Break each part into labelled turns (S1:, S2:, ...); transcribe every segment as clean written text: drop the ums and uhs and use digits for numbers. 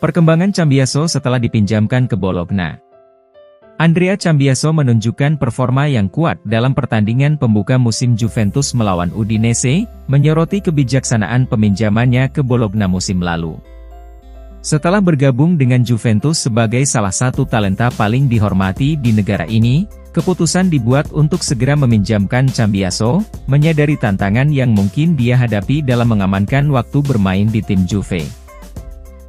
S1: Perkembangan Cambiaso setelah dipinjamkan ke Bologna. Andrea Cambiaso menunjukkan performa yang kuat dalam pertandingan pembuka musim Juventus melawan Udinese, menyoroti kebijaksanaan peminjamannya ke Bologna musim lalu. Setelah bergabung dengan Juventus sebagai salah satu talenta paling dihormati di negara ini, keputusan dibuat untuk segera meminjamkan Cambiaso, menyadari tantangan yang mungkin dia hadapi dalam mengamankan waktu bermain di tim Juve.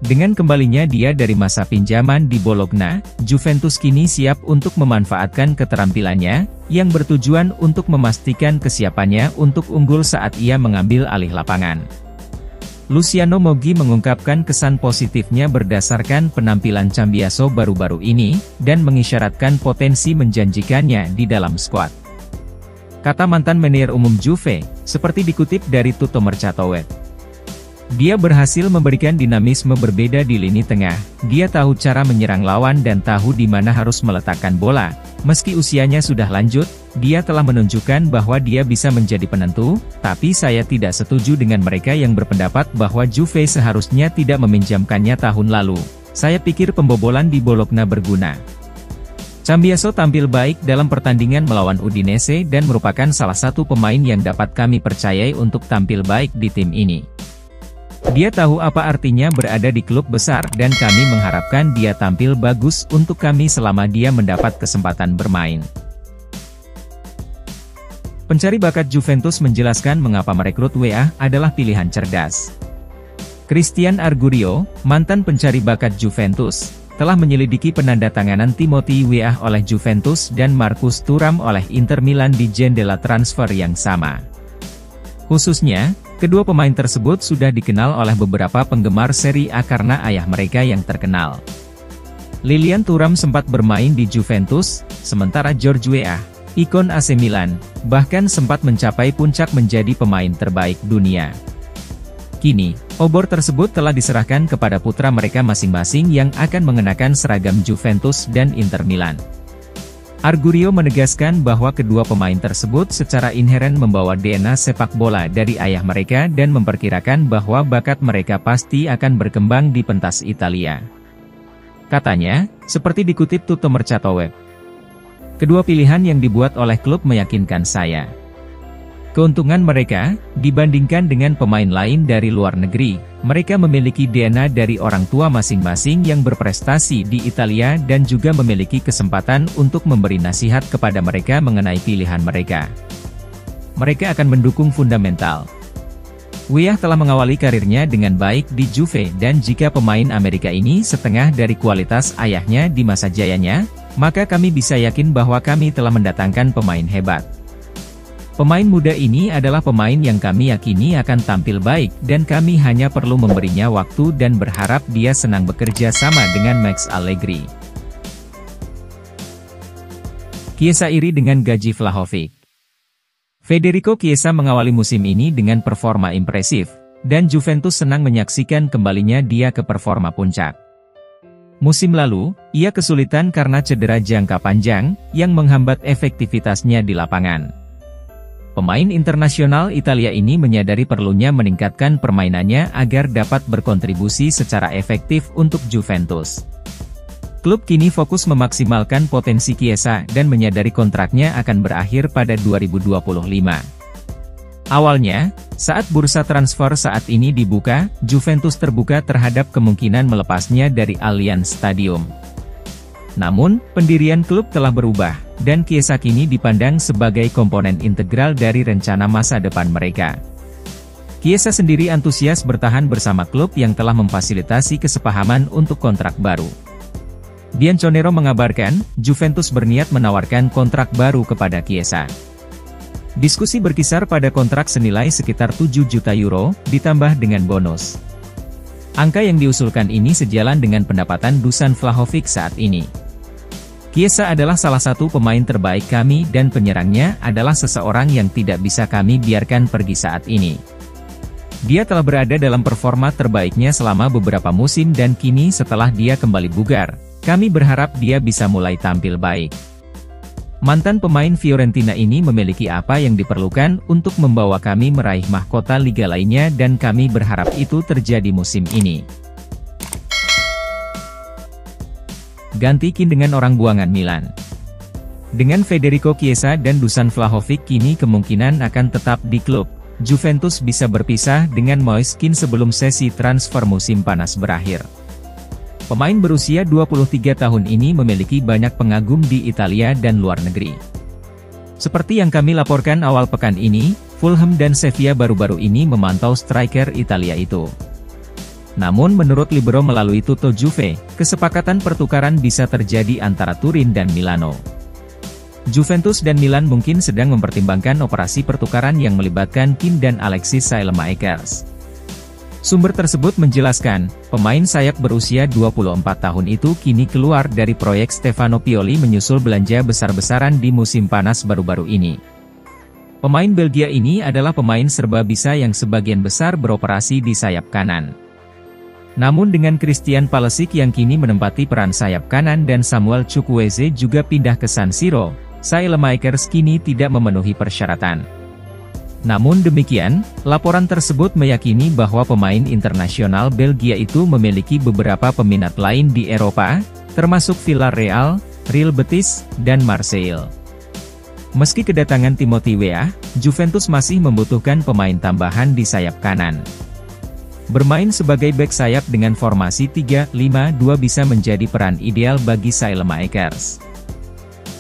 S1: Dengan kembalinya dia dari masa pinjaman di Bologna, Juventus kini siap untuk memanfaatkan keterampilannya, yang bertujuan untuk memastikan kesiapannya untuk unggul saat ia mengambil alih lapangan. Luciano Moggi mengungkapkan kesan positifnya berdasarkan penampilan Cambiaso baru-baru ini, dan mengisyaratkan potensi menjanjikannya di dalam skuad. Kata mantan manajer umum Juve, seperti dikutip dari Tutto Mercato Web. Dia berhasil memberikan dinamisme berbeda di lini tengah, dia tahu cara menyerang lawan dan tahu di mana harus meletakkan bola. Meski usianya sudah lanjut, dia telah menunjukkan bahwa dia bisa menjadi penentu, tapi saya tidak setuju dengan mereka yang berpendapat bahwa Juve seharusnya tidak meminjamkannya tahun lalu. Saya pikir pembobolan di Bologna berguna. Cambiaso tampil baik dalam pertandingan melawan Udinese dan merupakan salah satu pemain yang dapat kami percayai untuk tampil baik di tim ini. Dia tahu apa artinya berada di klub besar dan kami mengharapkan dia tampil bagus untuk kami selama dia mendapat kesempatan bermain. Pencari bakat Juventus menjelaskan mengapa merekrut WA adalah pilihan cerdas. Christian Argurio, mantan pencari bakat Juventus, telah menyelidiki penandatanganan Timothy Weah oleh Juventus dan Marcus Thuram oleh Inter Milan di jendela transfer yang sama. Khususnya, kedua pemain tersebut sudah dikenal oleh beberapa penggemar Serie A karena ayah mereka yang terkenal. Lilian Thuram sempat bermain di Juventus, sementara George Weah, ikon AC Milan, bahkan sempat mencapai puncak menjadi pemain terbaik dunia. Kini, obor tersebut telah diserahkan kepada putra mereka masing-masing yang akan mengenakan seragam Juventus dan Inter Milan. Argurio menegaskan bahwa kedua pemain tersebut secara inheren membawa DNA sepak bola dari ayah mereka dan memperkirakan bahwa bakat mereka pasti akan berkembang di pentas Italia. Katanya, seperti dikutip Tutto Mercato Web, kedua pilihan yang dibuat oleh klub meyakinkan saya. Keuntungan mereka, dibandingkan dengan pemain lain dari luar negeri, mereka memiliki DNA dari orang tua masing-masing yang berprestasi di Italia dan juga memiliki kesempatan untuk memberi nasihat kepada mereka mengenai pilihan mereka. Mereka akan mendukung fundamental. Weah telah mengawali karirnya dengan baik di Juve dan jika pemain Amerika ini setengah dari kualitas ayahnya di masa jayanya, maka kami bisa yakin bahwa kami telah mendatangkan pemain hebat. Pemain muda ini adalah pemain yang kami yakini akan tampil baik dan kami hanya perlu memberinya waktu dan berharap dia senang bekerja sama dengan Max Allegri. Chiesa iri dengan gaji Vlahovic. Federico Chiesa mengawali musim ini dengan performa impresif, dan Juventus senang menyaksikan kembalinya dia ke performa puncak. Musim lalu, ia kesulitan karena cedera jangka panjang, yang menghambat efektivitasnya di lapangan. Pemain internasional Italia ini menyadari perlunya meningkatkan permainannya agar dapat berkontribusi secara efektif untuk Juventus. Klub kini fokus memaksimalkan potensi Chiesa dan menyadari kontraknya akan berakhir pada 2025. Awalnya, saat bursa transfer saat ini dibuka, Juventus terbuka terhadap kemungkinan melepasnya dari Allianz Stadium. Namun, pendirian klub telah berubah, dan Chiesa kini dipandang sebagai komponen integral dari rencana masa depan mereka. Chiesa sendiri antusias bertahan bersama klub yang telah memfasilitasi kesepahaman untuk kontrak baru. Bianconero mengabarkan, Juventus berniat menawarkan kontrak baru kepada Chiesa. Diskusi berkisar pada kontrak senilai sekitar 7 juta euro, ditambah dengan bonus. Angka yang diusulkan ini sejalan dengan pendapatan Dusan Vlahovic saat ini. Chiesa adalah salah satu pemain terbaik kami dan penyerangnya adalah seseorang yang tidak bisa kami biarkan pergi saat ini. Dia telah berada dalam performa terbaiknya selama beberapa musim dan kini setelah dia kembali bugar, kami berharap dia bisa mulai tampil baik. Mantan pemain Fiorentina ini memiliki apa yang diperlukan untuk membawa kami meraih mahkota liga lainnya dan kami berharap itu terjadi musim ini. ganti Kean dengan orang buangan Milan. Dengan Federico Chiesa dan Dusan Vlahovic kini kemungkinan akan tetap di klub, Juventus bisa berpisah dengan Moise Kean sebelum sesi transfer musim panas berakhir. Pemain berusia 23 tahun ini memiliki banyak pengagum di Italia dan luar negeri. Seperti yang kami laporkan awal pekan ini, Fulham dan Sevilla baru-baru ini memantau striker Italia itu. Namun menurut libero melalui Tutto Juve, kesepakatan pertukaran bisa terjadi antara Turin dan Milano. Juventus dan Milan mungkin sedang mempertimbangkan operasi pertukaran yang melibatkan Kean dan Alexis Saelemaekers. Sumber tersebut menjelaskan, pemain sayap berusia 24 tahun itu kini keluar dari proyek Stefano Pioli menyusul belanja besar-besaran di musim panas baru-baru ini. Pemain Belgia ini adalah pemain serba bisa yang sebagian besar beroperasi di sayap kanan. Namun dengan Christian Pulisic yang kini menempati peran sayap kanan dan Samuel Chukwueze juga pindah ke San Siro, Saelemaekers kini tidak memenuhi persyaratan. Namun demikian, laporan tersebut meyakini bahwa pemain internasional Belgia itu memiliki beberapa peminat lain di Eropa, termasuk Villarreal, Real Betis, dan Marseille. Meski kedatangan Timothy Weah, Juventus masih membutuhkan pemain tambahan di sayap kanan. Bermain sebagai bek sayap dengan formasi 3-5-2 bisa menjadi peran ideal bagi Saelemaekers.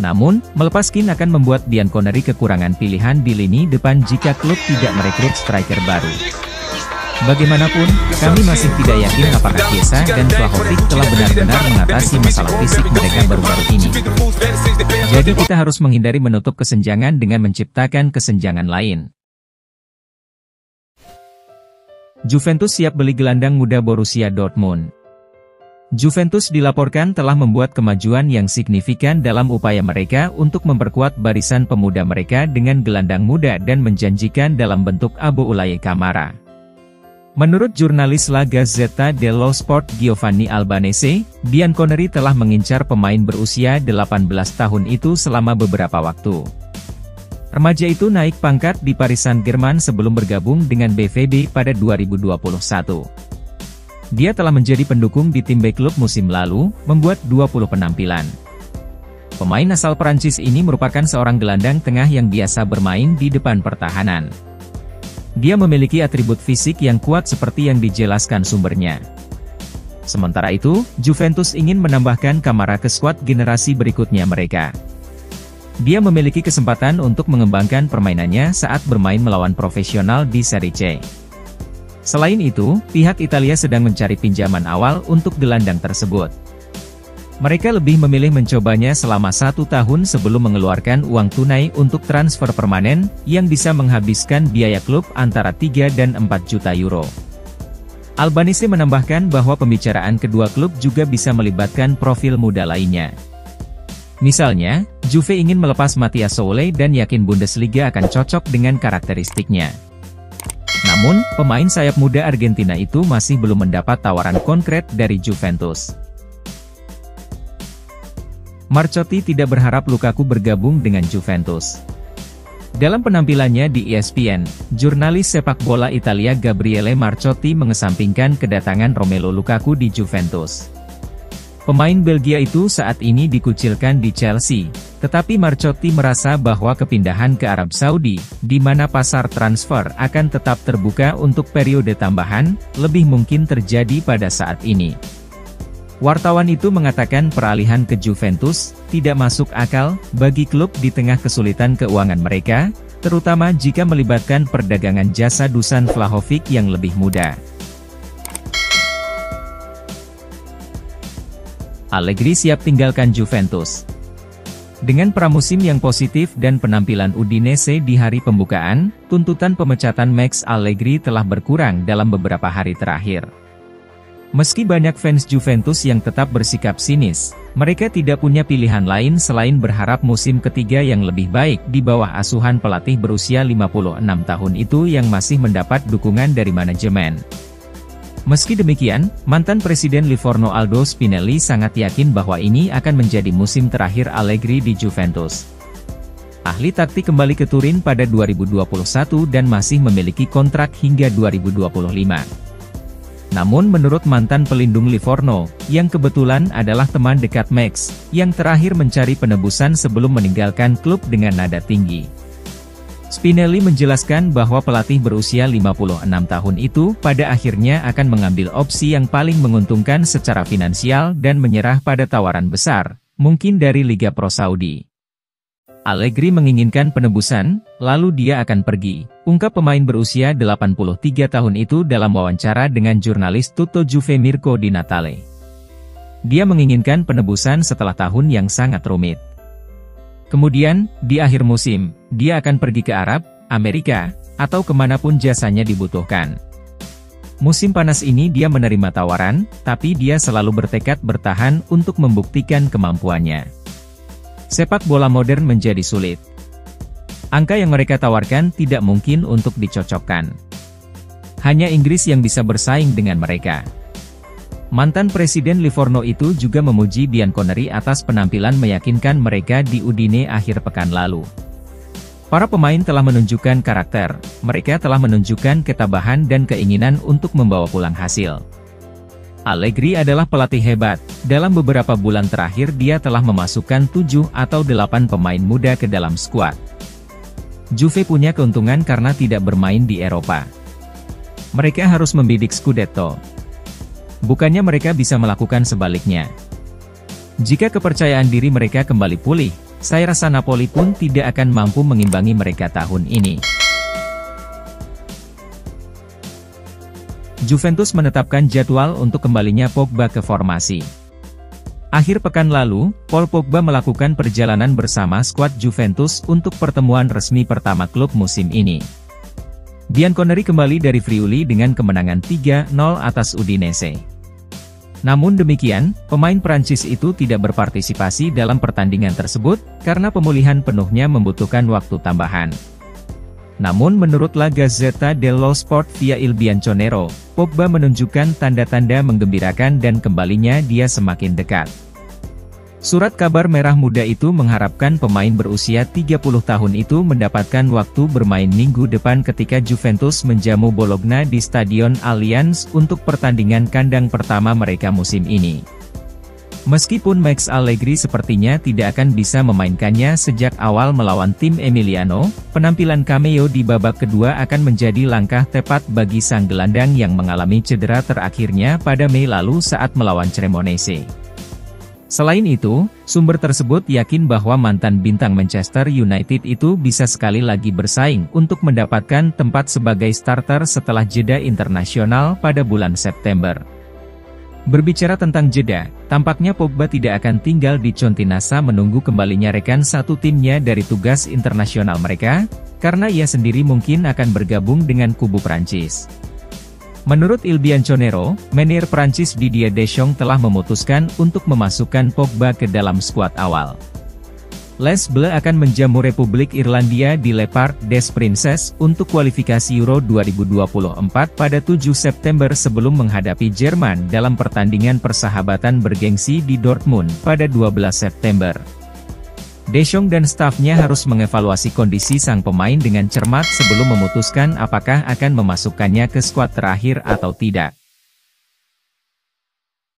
S1: Namun, melepas Kean akan membuat Bianconeri kekurangan pilihan di lini depan jika klub tidak merekrut striker baru. Bagaimanapun, kami masih tidak yakin apakah Chiesa dan Vlahovic telah benar-benar mengatasi masalah fisik mereka baru-baru ini. Jadi kita harus menghindari menutup kesenjangan dengan menciptakan kesenjangan lain. Juventus siap beli gelandang muda Borussia Dortmund. Juventus dilaporkan telah membuat kemajuan yang signifikan dalam upaya mereka untuk memperkuat barisan pemuda mereka dengan gelandang muda dan menjanjikan dalam bentuk Abu Ulaye Kamara. Menurut jurnalis La Gazzetta dello Sport Giovanni Albanese, Bianconeri telah mengincar pemain berusia 18 tahun itu selama beberapa waktu. Remaja itu naik pangkat di Paris Saint-Germain sebelum bergabung dengan BVB pada 2021. Dia telah menjadi pendukung di tim B klub musim lalu, membuat 20 penampilan. Pemain asal Prancis ini merupakan seorang gelandang tengah yang biasa bermain di depan pertahanan. Dia memiliki atribut fisik yang kuat seperti yang dijelaskan sumbernya. Sementara itu, Juventus ingin menambahkan Kamara ke skuad generasi berikutnya mereka. Dia memiliki kesempatan untuk mengembangkan permainannya saat bermain melawan profesional di Serie C. Selain itu, pihak Italia sedang mencari pinjaman awal untuk gelandang tersebut. Mereka lebih memilih mencobanya selama 1 tahun sebelum mengeluarkan uang tunai untuk transfer permanen, yang bisa menghabiskan biaya klub antara 3 dan 4 juta euro. Albanese menambahkan bahwa pembicaraan kedua klub juga bisa melibatkan profil muda lainnya. Misalnya, Juve ingin melepas Matthias Soulé dan yakin Bundesliga akan cocok dengan karakteristiknya. Namun, pemain sayap muda Argentina itu masih belum mendapat tawaran konkret dari Juventus. Marcotti tidak berharap Lukaku bergabung dengan Juventus. Dalam penampilannya di ESPN, jurnalis sepak bola Italia Gabriele Marcotti mengesampingkan kedatangan Romelu Lukaku di Juventus. Pemain Belgia itu saat ini dikucilkan di Chelsea, tetapi Marcotti merasa bahwa kepindahan ke Arab Saudi, di mana pasar transfer akan tetap terbuka untuk periode tambahan, lebih mungkin terjadi pada saat ini. Wartawan itu mengatakan peralihan ke Juventus tidak masuk akal bagi klub di tengah kesulitan keuangan mereka, terutama jika melibatkan perdagangan jasa Dusan Vlahovic yang lebih muda. Allegri siap tinggalkan Juventus. Dengan pramusim yang positif dan penampilan Udinese di hari pembukaan, tuntutan pemecatan Max Allegri telah berkurang dalam beberapa hari terakhir. Meski banyak fans Juventus yang tetap bersikap sinis, mereka tidak punya pilihan lain selain berharap musim ketiga yang lebih baik di bawah asuhan pelatih berusia 56 tahun itu yang masih mendapat dukungan dari manajemen. Meski demikian, mantan Presiden Livorno Aldo Spinelli sangat yakin bahwa ini akan menjadi musim terakhir Allegri di Juventus. Ahli taktik kembali ke Turin pada 2021 dan masih memiliki kontrak hingga 2025. Namun menurut mantan pelindung Livorno, yang kebetulan adalah teman dekat Max, yang terakhir mencari penebusan sebelum meninggalkan klub dengan nada tinggi. Spinelli menjelaskan bahwa pelatih berusia 56 tahun itu pada akhirnya akan mengambil opsi yang paling menguntungkan secara finansial dan menyerah pada tawaran besar, mungkin dari Liga Pro Saudi. Allegri menginginkan penebusan, lalu dia akan pergi, ungkap pemain berusia 83 tahun itu dalam wawancara dengan jurnalis Tutto Juve Mirko Di Natale. Dia menginginkan penebusan setelah tahun yang sangat rumit. Kemudian, di akhir musim, dia akan pergi ke Arab, Amerika, atau kemanapun jasanya dibutuhkan. Musim panas ini dia menerima tawaran, tapi dia selalu bertekad bertahan untuk membuktikan kemampuannya. Sepak bola modern menjadi sulit. Angka yang mereka tawarkan tidak mungkin untuk dicocokkan. Hanya Inggris yang bisa bersaing dengan mereka. Mantan Presiden Livorno itu juga memuji Bianconeri atas penampilan meyakinkan mereka di Udine akhir pekan lalu. Para pemain telah menunjukkan karakter, mereka telah menunjukkan ketabahan dan keinginan untuk membawa pulang hasil. Allegri adalah pelatih hebat, dalam beberapa bulan terakhir dia telah memasukkan 7 atau 8 pemain muda ke dalam skuad. Juve punya keuntungan karena tidak bermain di Eropa. Mereka harus membidik Scudetto. Bukannya mereka bisa melakukan sebaliknya. Jika kepercayaan diri mereka kembali pulih, saya rasa Napoli pun tidak akan mampu mengimbangi mereka tahun ini. Juventus menetapkan jadwal untuk kembalinya Pogba ke formasi. Akhir pekan lalu, Paul Pogba melakukan perjalanan bersama skuad Juventus untuk pertemuan resmi pertama klub musim ini. Bianconeri kembali dari Friuli dengan kemenangan 3-0 atas Udinese. Namun demikian, pemain Prancis itu tidak berpartisipasi dalam pertandingan tersebut, karena pemulihan penuhnya membutuhkan waktu tambahan. Namun menurut La Gazzetta dello Sport via Il Bianconero, Pogba menunjukkan tanda-tanda menggembirakan dan kembalinya dia semakin dekat. Surat kabar merah muda itu mengharapkan pemain berusia 30 tahun itu mendapatkan waktu bermain minggu depan ketika Juventus menjamu Bologna di Stadion Allianz untuk pertandingan kandang pertama mereka musim ini. Meskipun Max Allegri sepertinya tidak akan bisa memainkannya sejak awal melawan tim Emiliano, penampilan cameo di babak kedua akan menjadi langkah tepat bagi sang gelandang yang mengalami cedera terakhirnya pada Mei lalu saat melawan Cremonese. Selain itu, sumber tersebut yakin bahwa mantan bintang Manchester United itu bisa sekali lagi bersaing untuk mendapatkan tempat sebagai starter setelah jeda internasional pada bulan September. Berbicara tentang jeda, tampaknya Pogba tidak akan tinggal di Continassa menunggu kembalinya rekan satu timnya dari tugas internasional mereka, karena ia sendiri mungkin akan bergabung dengan kubu Prancis. Menurut Il Bianconero, manajer Prancis Didier Deschamps telah memutuskan untuk memasukkan Pogba ke dalam skuad awal. Les Bleus akan menjamu Republik Irlandia di Le Parc des Princes untuk kualifikasi Euro 2024 pada 7 September sebelum menghadapi Jerman dalam pertandingan persahabatan bergengsi di Dortmund pada 12 September. Deschamps dan stafnya harus mengevaluasi kondisi sang pemain dengan cermat sebelum memutuskan apakah akan memasukkannya ke skuad terakhir atau tidak.